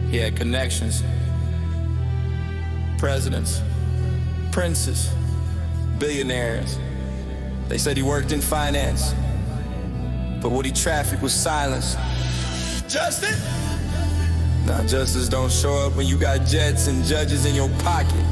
He had connections, presidents, princes, billionaires. They said he worked in finance, but what he trafficked was silence. Justice? Nah, justice don't show up when you got jets and judges in your pocket.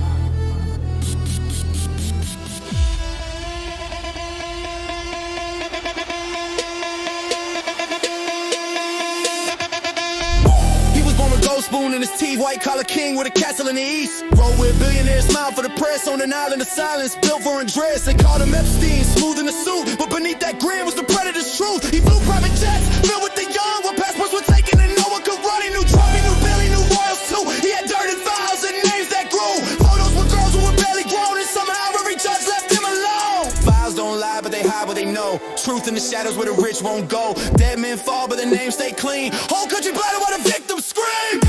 Spoon in his teeth, white collar king with a castle in the east. Roll with billionaires, smile for the press on an island of silence, built for undress. They called him Epstein, smooth in the suit, but beneath that grin was the predator's truth. He flew private jets, filled with the young, where passports were taken and no one could run. He knew Trump, he knew Bill, he knew royals too. He had dirty files and names that grew, photos with girls who were barely grown, and somehow every judge left him alone. Files don't lie, but they hide what they know. Truth in the shadows where the rich won't go. Dead men fall, but the names stay clean. Whole country blinded while the victims scream.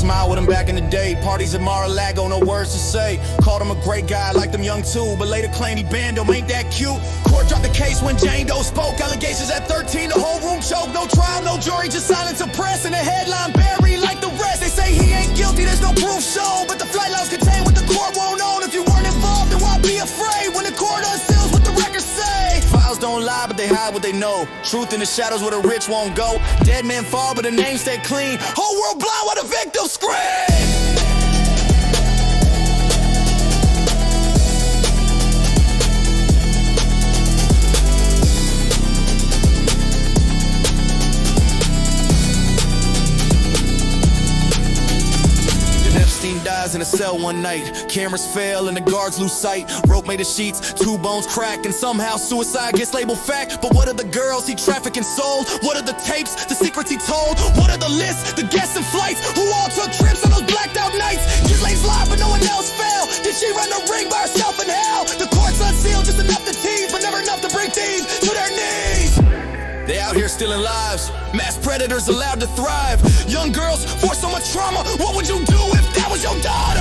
Smile with him back in the day. Parties at Mar-a-Lago, no words to say. Called him a great guy, liked him young too, but later claimed he banned him, ain't that cute? Court dropped the case when Jane Doe spoke. Allegations at 13, the whole room choked. No trial, no jury, just silence of press. And the headline buried like the rest. They say he ain't guilty, there's no proof shown, but the flight logs contain what the court won't own. If you weren't involved, then why be afraid when the court unseals what the records say? Files don't lie, but they hide what they know. Truth in the shadows where the rich won't go. Dead men fall, but the names stay clean. Whole world blind while the victims scream. Dies in a cell one night. Cameras fail and the guards lose sight. Rope made of sheets, 2 bones crack, and somehow suicide gets labeled fact. But what are the girls he trafficked and sold? What are the tapes, the secrets he told? What are the lists, the guests and flights who all took trips on those blacked out nights? Gislane's live but no one else fell. Did she run the ring by herself in hell? The court's unsealed, just enough to tease, but never enough to bring thieves to their knees. They out here stealing lives, mass predators allowed to thrive. Young girls force so much trauma, what would you do if that was your daughter?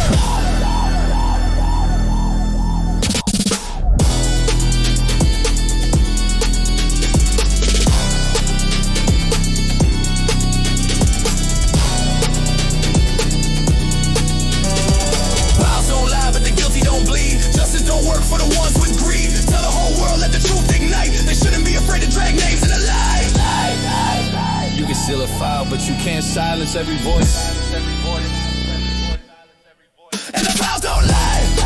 Files don't lie, but the guilty don't bleed. Justice don't work for the ones with greed. Tell the whole world, let the truth ignite. They shouldn't be afraid to drag names in the light. You can seal a file, but you can't silence every voice. And the files don't lie.